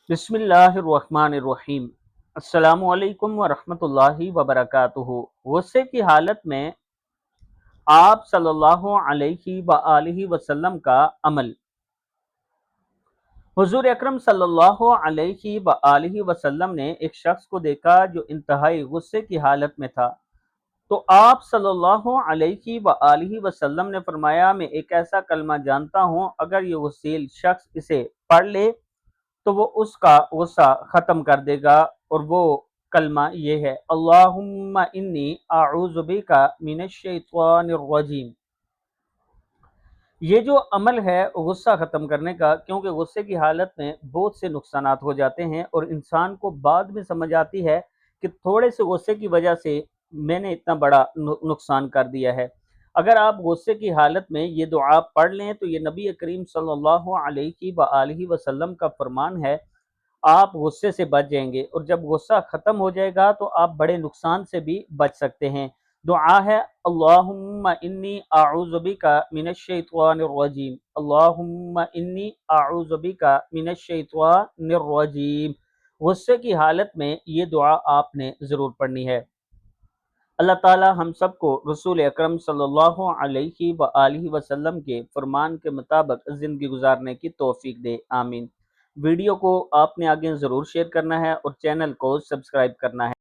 बिस्मिल्लाहिर्रहमानिर्रहीम। अस्सलामु अलैकुम वरहमतुल्लाहि वबरकातुहू। गुस्से की हालत में आप सल्लल्लाहु अलैहि वआलिहि वसल्लम का अमल। हुजूर अकरम सल्लल्लाहु अलैहि वआलिहि वसल्लम ने एक शख्स को देखा जो इंतहाई गुस्से की हालत में था। तो आप सल्लल्लाहु अलैहि वआलिहि वसल्लम ने फरमाया, मैं एक ऐसा कलमा जानता हूँ, अगर ये गुस्सैल शख्स इसे पढ़ ले तो वो उसका गुस्सा ख़त्म कर देगा। और वो कलमा ये है, अल्लाहुम्मा इन्नी अऊज़ु बिका मिनश्शैतानिर रजीम। ये जो अमल है गुस्सा ख़त्म करने का, क्योंकि गुस्से की हालत में बहुत से नुकसानात हो जाते हैं और इंसान को बाद में समझ आती है कि थोड़े से गुस्से की वजह से मैंने इतना बड़ा नुकसान कर दिया है। अगर आप गुस्से की हालत में ये दुआ पढ़ लें तो ये नबी करीम सल्लल्लाहु अलैहि वआलिहि वसल्लम का फरमान है, आप गुस्से से बच जाएंगे और जब गुस्सा ख़त्म हो जाएगा तो आप बड़े नुकसान से भी बच सकते हैं। दुआ है, अल्लाहुम्मा इन्नी अऊज़ु बिका मिनश्शैतानिर रजीम, अल्लाहुम्मा इन्नी अऊज़ु बिका मिनश्शैतानिर रजीम। गुस्से की हालत में ये दुआ आपने ज़रूर पढ़नी है। अल्लाह ताला हम सबको रसूल अकरम सल्लल्लाहु अलैहि वआलिहि वसल्लम के फरमान के मुताबिक ज़िंदगी गुजारने की तौफीक दे, आमीन। वीडियो को आपने आगे ज़रूर शेयर करना है और चैनल को सब्सक्राइब करना है।